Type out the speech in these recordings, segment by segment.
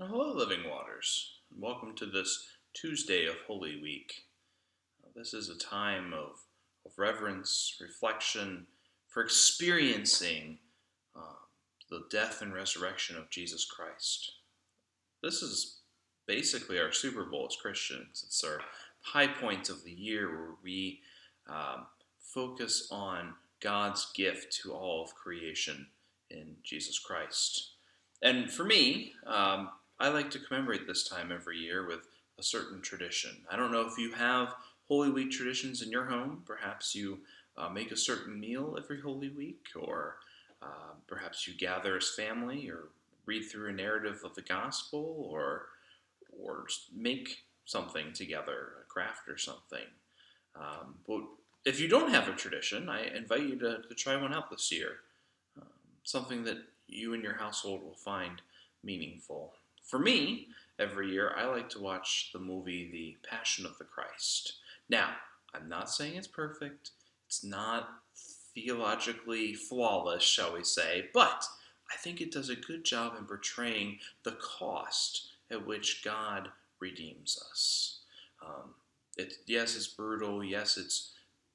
Hello, Living Waters. Welcome to this Tuesday of Holy Week. This is a time of reverence, reflection, for experiencing uh, the death and resurrection of Jesus Christ. This is basically our Super Bowl as Christians. It's our high point of the year where we um, focus on God's gift to all of creation in Jesus Christ. And for me, I like to commemorate this time every year with a certain tradition. I don't know if you have Holy Week traditions in your home. Perhaps you make a certain meal every Holy Week, or perhaps you gather as family, or read through a narrative of the gospel, or make something together, a craft or something. But if you don't have a tradition, I invite you to try one out this year. Um, Something that you and your household will find meaningful. For me, every year I like to watch the movie The Passion of the Christ. Now, I'm not saying it's perfect. It's not theologically flawless, shall we say, but I think it does a good job in portraying the cost at which God redeems us. Um, yes, it's brutal. Yes,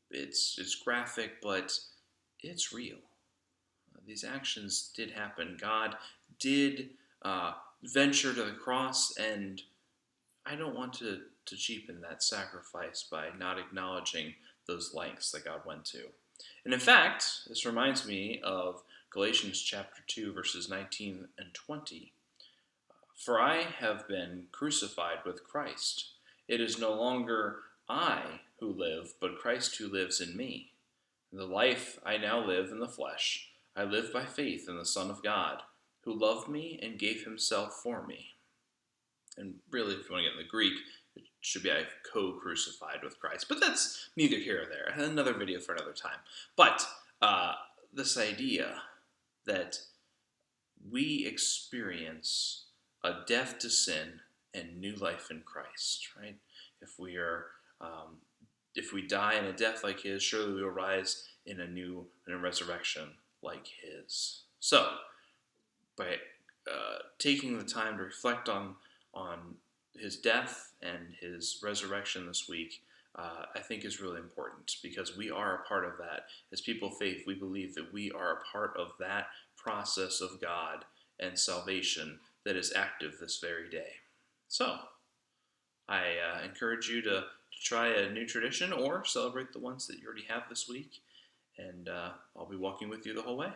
it's graphic, but it's real. These actions did happen. God did venture to the cross, and I don't want to cheapen that sacrifice by not acknowledging those lengths that God went to. And in fact, this reminds me of Galatians chapter 2, verses 19 and 20. For I have been crucified with Christ. It is no longer I who live, but Christ who lives in me. The life I now live in the flesh, I live by faith in the Son of God, who loved me and gave himself for me. And really, if you want to get in the Greek, it should be I co-crucified with Christ. But that's neither here or there. Another video for another time. But this idea that we experience a death to sin and new life in Christ, right? If we are, um, if we die in a death like His, surely we will rise in a resurrection like His. So, by taking the time to reflect on His death and His resurrection this week, I think is really important because we are a part of that. As people of faith, we believe that we are a part of that process of God and salvation that is active this very day. So, I encourage you to try a new tradition or celebrate the ones that you already have this week, and I'll be walking with you the whole way.